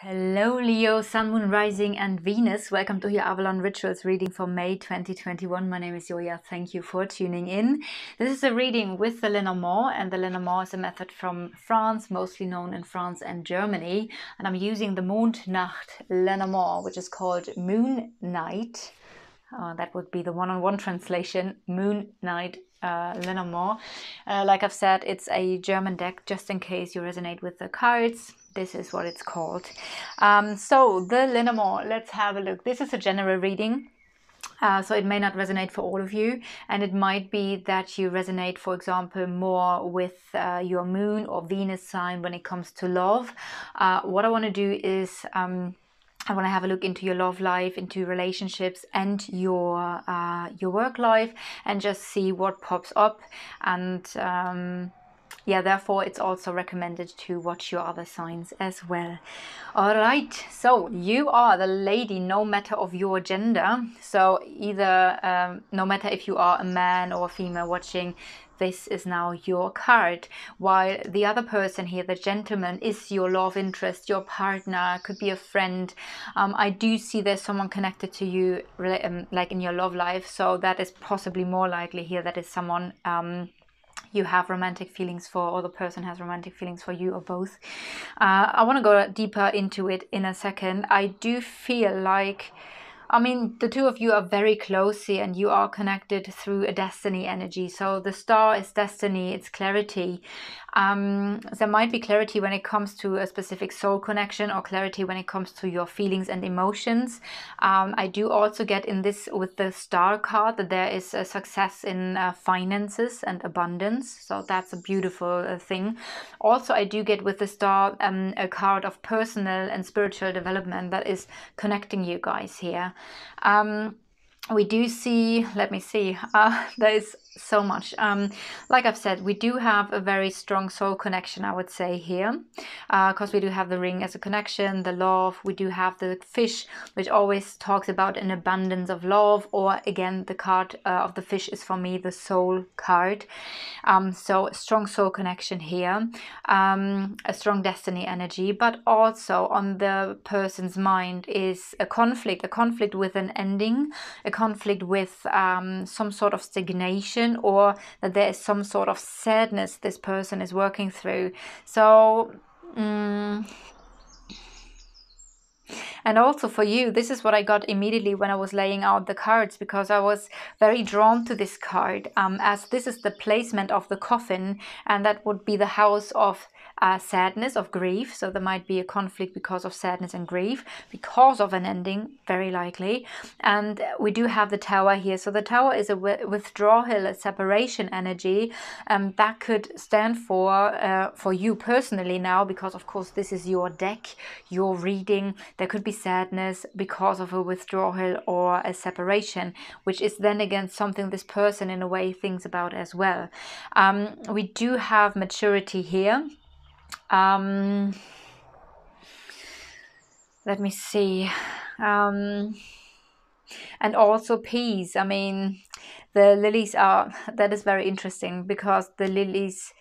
Hello Leo, Sun, Moon, Rising and Venus. Welcome to your Avalon Rituals reading for May 2021. My name is Joya. Thank you for tuning in. This is a reading with the LENORMAND, and the LENORMAND is a method from France, mostly known in France and Germany. And I'm using the Mondnacht LENORMAND, which is called Moon Night. That would be the one-on-one translation, Moon Night LENORMAND. Like I've said, it's a German deck, just in case you resonate with the cards. This is what it's called. So the LENORMAND, let's have a look. This is a general reading. So it may not resonate for all of you, and it might be that you resonate, for example, more with your moon or Venus sign when it comes to love. What I want to do is I want to have a look into your love life, into relationships and your work life, and just see what pops up. And yeah, therefore it's also recommended to watch your other signs as well. All right, so you are the lady, no matter of your gender. So either no matter if you are a man or a female watching, this is now your card. While the other person here, the gentleman, is your love interest, your partner, could be a friend. I do see there's someone connected to you, like in your love life. So that is possibly more likely here. That is someone you have romantic feelings for, or the person has romantic feelings for you, or both. I want to go deeper into it in a second. I do feel like, I mean, the two of you are very close here, and you are connected through a destiny energy. So the star is destiny, it's clarity. There might be clarity when it comes to a specific soul connection, or clarity when it comes to your feelings and emotions. I do also get in this with the star card that there is a success in finances and abundance. So that's a beautiful thing. Also, I do get with the star a card of personal and spiritual development that is connecting you guys here. We do see, let me see, there is so much. Like I've said, we do have a very strong soul connection, I would say here, because we do have the ring as a connection, the love. We do have the fish, which always talks about an abundance of love, or again, the card of the fish is for me the soul card. So strong soul connection here, a strong destiny energy, but also on the person's mind is a conflict with an ending, a conflict with some sort of stagnation, or that there is some sort of sadness this person is working through. So and also for you, this is what I got immediately when I was laying out the cards, because I was very drawn to this card, as this is the placement of the coffin, and that would be the house of sadness, of grief. So there might be a conflict because of sadness and grief, because of an ending, very likely. And we do have the tower here. So the tower is a withdrawal, a separation energy, that could stand for you personally now, because of course this is your deck, your reading. There could be sadness because of a withdrawal or a separation, which is then again something this person in a way thinks about as well. We do have maturity here. Let me see. And also peace. I mean, the lilies are, that is very interesting, because the lilies,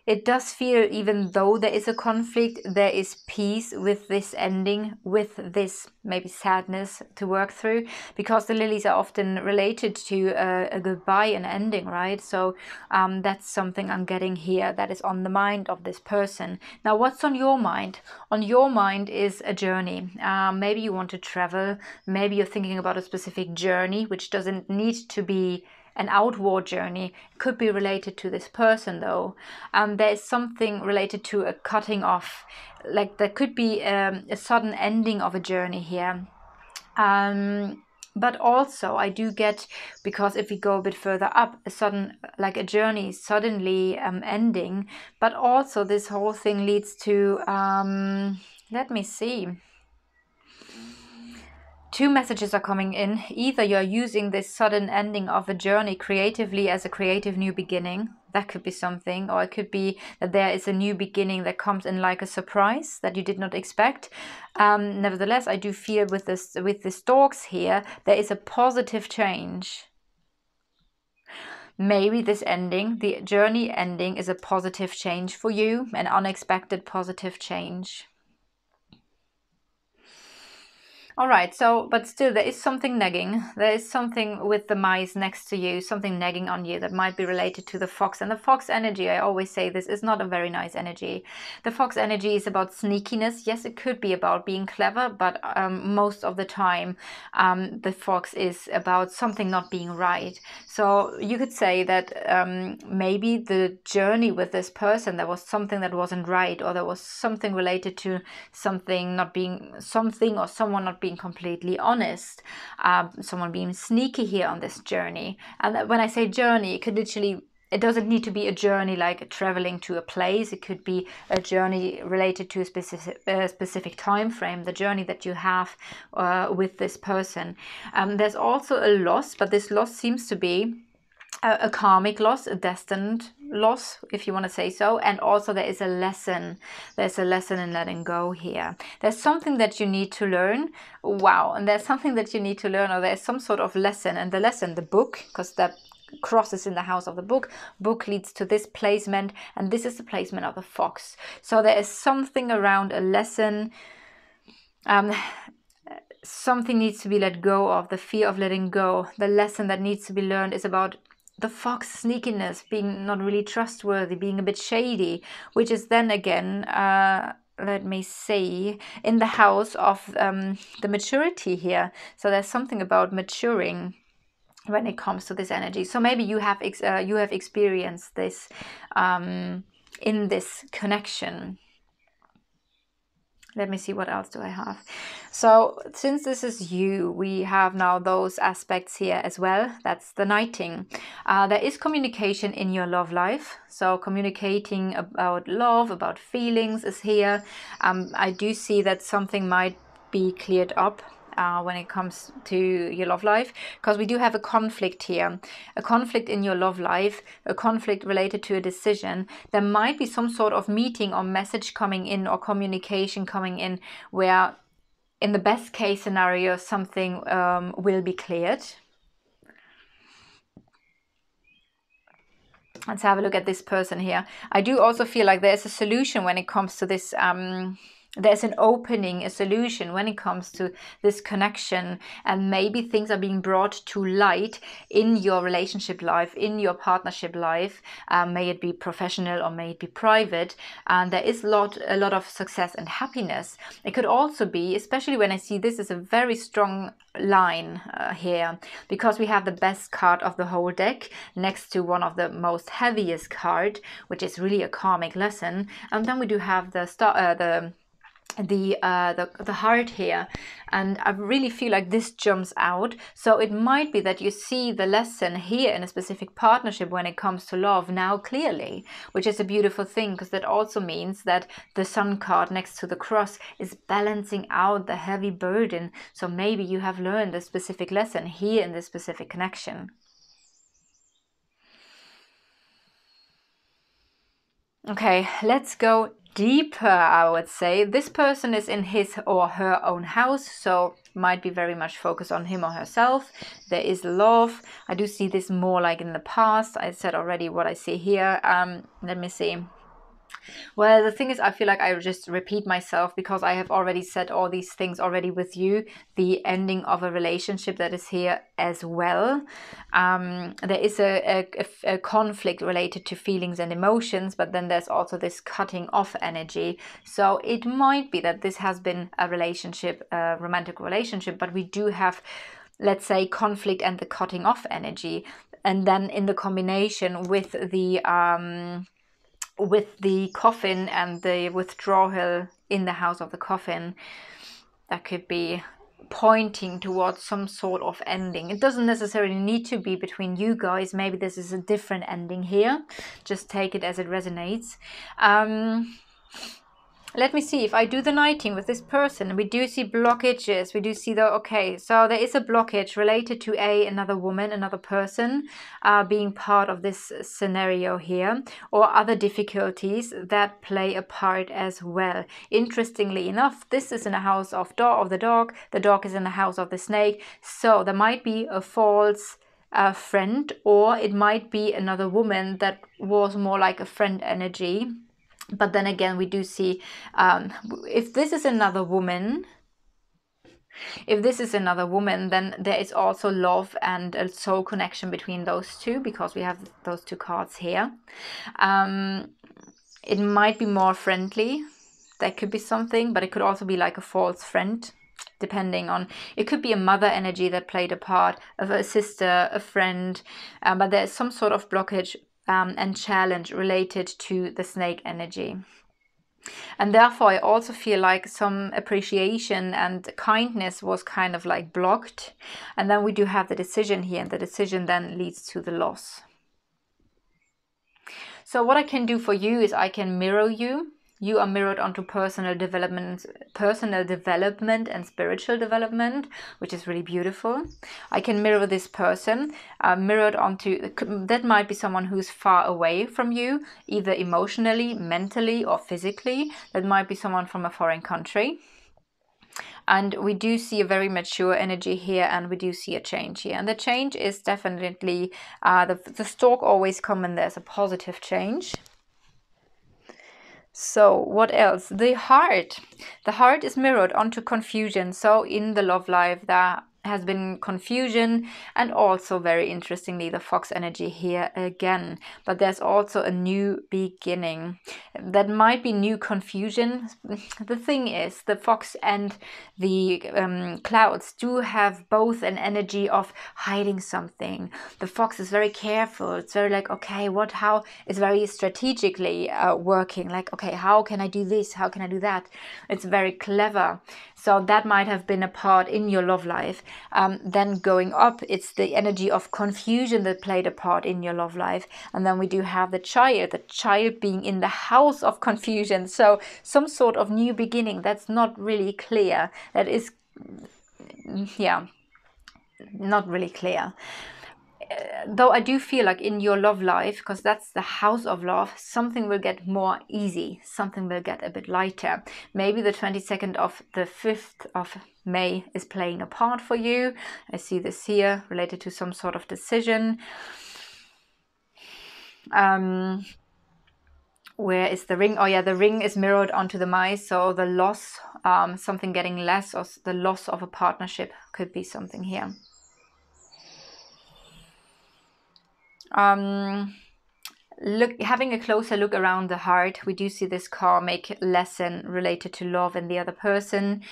it does feel, even though there is a conflict, there is peace with this ending, with this maybe sadness to work through, because the lilies are often related to a goodbye, an ending, right? So that's something I'm getting here that is on the mind of this person. Now, what's on your mind? On your mind is a journey. Maybe you want to travel. Maybe you're thinking about a specific journey, which doesn't need to be an outward journey. It could be related to this person though. There is something related to a cutting off, like there could be a sudden ending of a journey here. But also I do get, because if we go a bit further up, a sudden, like a journey suddenly ending, but also this whole thing leads to, let me see. Two messages are coming in. Either you're using this sudden ending of a journey creatively as a creative new beginning. That could be something. Or it could be that there is a new beginning that comes in like a surprise that you did not expect. Nevertheless, I do feel with the storks here, there is a positive change. Maybe this ending, the journey ending, is a positive change for you, an unexpected positive change. All right, so, but still there is something nagging. There is something with the mice next to you, something nagging on you that might be related to the fox. And the fox energy, I always say this, is not a very nice energy. The fox energy is about sneakiness. Yes, it could be about being clever, but most of the time the fox is about something not being right. So you could say that maybe the journey with this person, there was something that wasn't right, or there was something related to something not being something, or someone not being completely honest, someone being sneaky here on this journey. And when I say journey, it could literally, it doesn't need to be a journey like traveling to a place. It could be a journey related to a specific time frame, the journey that you have with this person. There's also a loss, but this loss seems to be a karmic loss, a destined loss, if you want to say so. And also there is a lesson. There's a lesson in letting go here. There's something that you need to learn. Wow. And there's something that you need to learn, or there's some sort of lesson. And the lesson, the book, because that crosses in the house of the book leads to this placement, and this is the placement of the fox. So there is something around a lesson. Something needs to be let go of, the fear of letting go. The lesson that needs to be learned is about the fox sneakiness, being not really trustworthy, being a bit shady, which is then again, let me see, in the house of the maturity here. So there's something about maturing when it comes to this energy. So maybe you have experienced this in this connection. Let me see, what else do I have? So since this is you, we have now those aspects here as well. That's the knighting. There is communication in your love life. So communicating about love, about feelings is here. I do see that something might be cleared up when it comes to your love life, because we do have a conflict here, a conflict in your love life, a conflict related to a decision. There might be some sort of meeting or message coming in, or communication coming in, where in the best case scenario something will be cleared. Let's have a look at this person here. I do also feel like there's a solution when it comes to this there's an opening, a solution when it comes to this connection, and maybe things are being brought to light in your relationship life, in your partnership life, may it be professional or may it be private, and there is a lot of success and happiness. It could also be, especially when I see this is a very strong line here, because we have the best card of the whole deck next to one of the most heaviest card, which is really a karmic lesson, and then we do have the heart here, and I really feel like this jumps out. So it might be that you see the lesson here in a specific partnership when it comes to love now clearly, which is a beautiful thing, because that also means that the sun card next to the cross is balancing out the heavy burden. So maybe you have learned a specific lesson here in this specific connection. Okay, let's go deeper, I would say. This person is in his or her own house, so might be very much focused on him or herself. There is love. I do see this more like in the past. I said already what I see here. Let me see. Well, the thing is, I feel like I just repeat myself, because I have already said all these things already with you. The ending of a relationship that is here as well. There is a conflict related to feelings and emotions, but then there's also this cutting off energy. So it might be that this has been a relationship, a romantic relationship, but we do have, let's say, conflict and the cutting off energy. And then in the combination with the coffin and the withdrawal in the house of the coffin, that could be pointing towards some sort of ending. It doesn't necessarily need to be between you guys. Maybe this is a different ending here. Just take it as it resonates. Let me see, if I do the knighting with this person, we do see blockages. We do see okay, so there is a blockage related to another woman, another person being part of this scenario here, or other difficulties that play a part as well. Interestingly enough, this is in a house of the dog is in the house of the snake. So there might be a false friend, or it might be another woman that was more like a friend energy. But then again, we do see, if this is another woman, If this is another woman, then there is also love and a soul connection between those two, because we have those two cards here. It might be more friendly. That could be something, but it could also be like a false friend, depending on, it could be a mother energy that played a part, of a sister, a friend, but there's some sort of blockage and challenge related to the snake energy. And therefore, I also feel like some appreciation and kindness was kind of like blocked. And then we do have the decision here, and the decision then leads to the loss. So what I can do for you is I can mirror you. You are mirrored onto personal development and spiritual development, which is really beautiful. I can mirror this person, mirrored onto, that might be someone who's far away from you, either emotionally, mentally, or physically. That might be someone from a foreign country. And we do see a very mature energy here, and we do see a change here. And the change is definitely, the stork always comes and there's a positive change. So what else? The heart. The heart is mirrored onto confusion. So in the love life, there has been confusion, and also very interestingly the fox energy here again. But there's also a new beginning. That might be new confusion. The thing is, the fox and the clouds do have both an energy of hiding something. The fox is very careful. It's very like, okay, what, how, is very strategically working. Like, okay, how can I do this? How can I do that? It's very clever. So that might have been a part in your love life. Then going up, it's the energy of confusion that played a part in your love life. And then we do have the child being in the house of confusion. So some sort of new beginning that's not really clear. That is, yeah, not really clear. Though I do feel like in your love life, because that's the house of love, something will get more easy, something will get a bit lighter. Maybe the 22nd of the 5th of May is playing a part for you. I see this here related to some sort of decision. Where is the ring? Oh yeah, the ring is mirrored onto the mice. So the loss, something getting less, or the loss of a partnership could be something here. Having a closer look around the heart, we do see this karmic lesson related to love and the other person.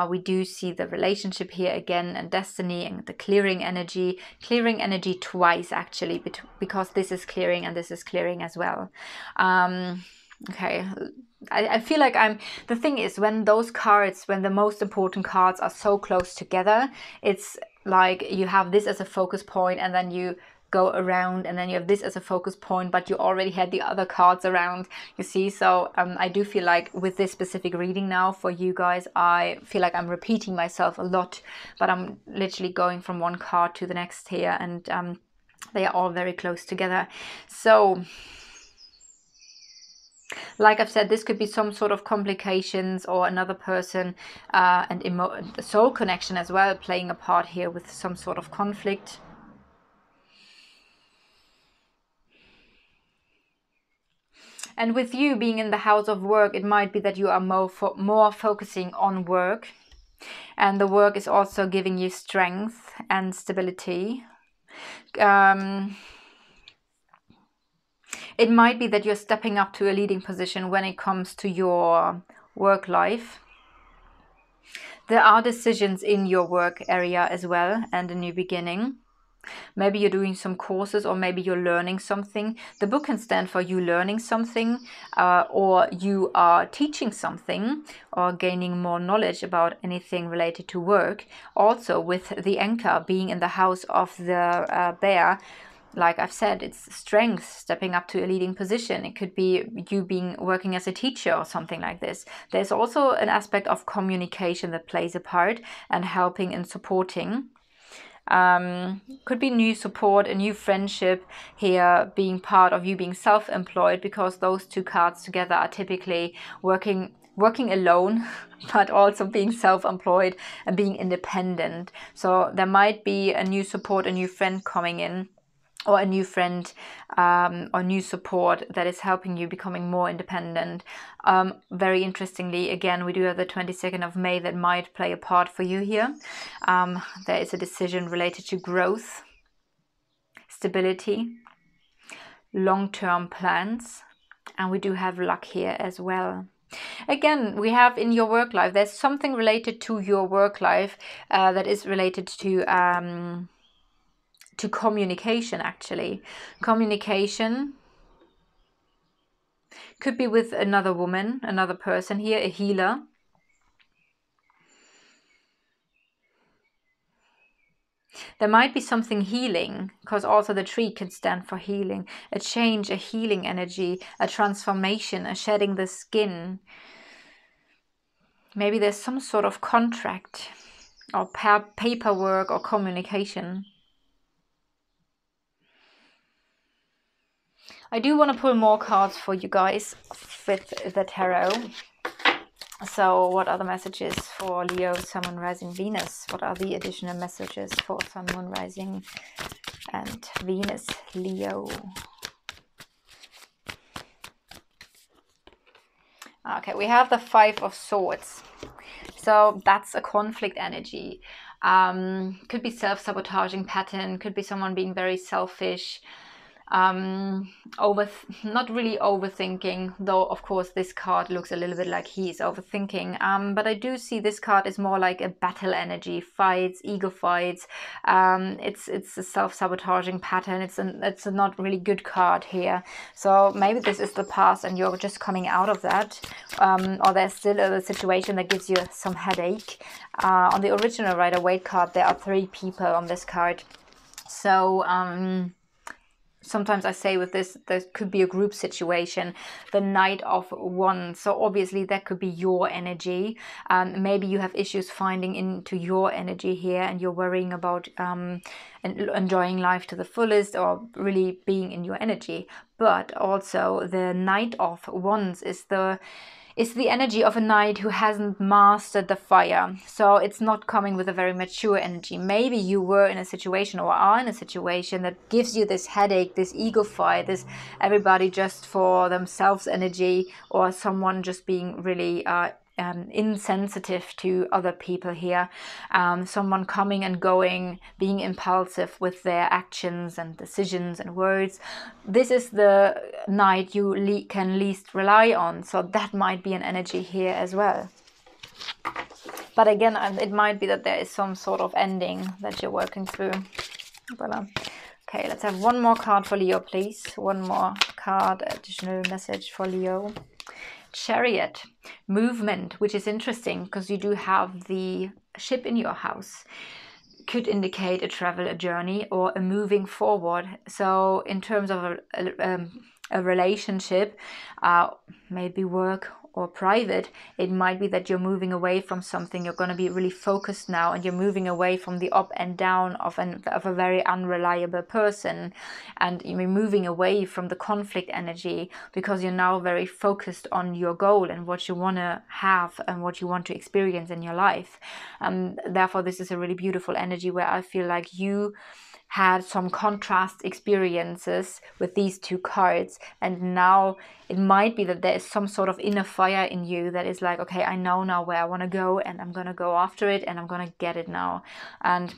We do see the relationship here again, and destiny, and the clearing energy twice actually, because this is clearing and this is clearing as well. Okay, I feel like the thing is, when those cards, when the most important cards are so close together, it's like you have this as a focus point, and then you go around, and then you have this as a focus point, but you already had the other cards around, you see. So I do feel like with this specific reading now for you guys, I feel like I'm repeating myself a lot, but I'm literally going from one card to the next here, and they are all very close together. So like I've said, this could be some sort of complications, or another person and soul connection as well playing a part here with some sort of conflict. And with you being in the house of work, it might be that you are more focusing on work. And the work is also giving you strength and stability. It might be that you're stepping up to a leading position when it comes to your work life. There are decisions in your work area as well, and a new beginning. Maybe you're doing some courses, or maybe you're learning something. The book can stand for you learning something, or you are teaching something, or gaining more knowledge about anything related to work. Also with the anchor being in the house of the bear, like I've said, it's strength, stepping up to a leading position. It could be you working as a teacher or something like this. There's also an aspect of communication that plays a part, and helping and supporting. Could be new support, a new friendship here, being part of you being self-employed, because those two cards together are typically working alone, but also being self-employed and being independent. So there might be a new support, a new friend coming in, or a new friend or new support that is helping you becoming more independent. Very interestingly, again, we do have the 22nd of May that might play a part for you here. There is a decision related to growth, stability, long-term plans, and we do have luck here as well. Again, we have in your work life, there's something related to your work life that is related to communication, actually. Communication could be with another woman, another person here, a healer. There might be something healing, because also the tree can stand for healing. A change, a healing energy, a transformation, a shedding the skin. Maybe there's some sort of contract or paperwork or communication. I do want to pull more cards for you guys with the tarot. So what are the messages for Leo, Sun, Moon, Rising, Venus? What are the additional messages for Sun, Moon, Rising and Venus, Leo? Okay, we have the Five of Swords. So that's a conflict energy. Could be self-sabotaging pattern, could be someone being very selfish, not really overthinking, though of course this card looks a little bit like he's overthinking, but I do see this card is more like a battle energy, fights, ego fights. It's a self-sabotaging pattern. It's a not really good card here. So maybe this is the past and you're just coming out of that, or there's still a situation that gives you some headache. On the original Rider-Waite card there are 3 people on this card. So sometimes I say with this, there could be a group situation, the Knight of Wands. So obviously that could be your energy. Maybe you have issues finding into your energy here and you're worrying about enjoying life to the fullest or really being in your energy. But also the Knight of Wands is the energy of a knight who hasn't mastered the fire. So it's not coming with a very mature energy. Maybe you were in a situation or are in a situation that gives you this headache, this ego fight, this everybody just for themselves energy, or someone just being really insensitive to other people here. Someone coming and going, being impulsive with their actions and decisions and words. This is the knight you can least rely on. So that might be an energy here as well. But again, it might be that there is some sort of ending that you're working through. Voilà. Okay, let's have one more card for Leo, please. One more card, additional message for Leo. Chariot, movement, which is interesting because you do have the ship in your house. Could indicate a travel, a journey, or a moving forward. So in terms of a relationship, maybe work or private, it might be that you're moving away from something. You're going to be really focused now, and you're moving away from the up and down of a very unreliable person, and you're moving away from the conflict energy because you're now very focused on your goal and what you want to have and what you want to experience in your life. And therefore this is a really beautiful energy where I feel like you had some contrast experiences with these 2 cards, and now it might be that there is some sort of inner fire in you that is like, okay, I know now where I want to go and I'm going to go after it and I'm going to get it now. And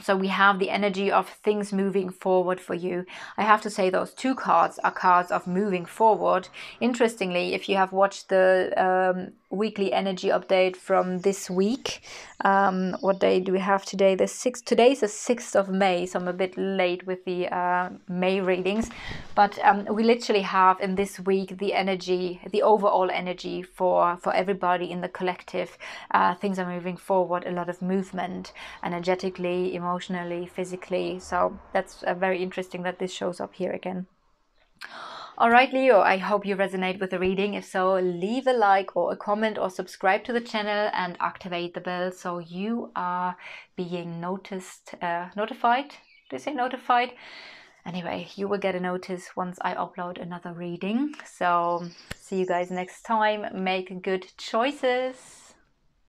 so we have the energy of things moving forward for you. I have to say those 2 cards are cards of moving forward. Interestingly, if you have watched the weekly energy update from this week, what day do we have today? Today is the 6th of May, so I'm a bit late with the May readings, but we literally have in this week the energy, the overall energy for everybody in the collective. Things are moving forward, a lot of movement, energetically, emotionally, physically. So that's very interesting that this shows up here again. Alright Leo, I hope you resonate with the reading. If so, leave a like or a comment or subscribe to the channel and activate the bell so you are being notified. Do you say notified? Anyway, you will get a notice once I upload another reading. So see you guys next time. Make good choices.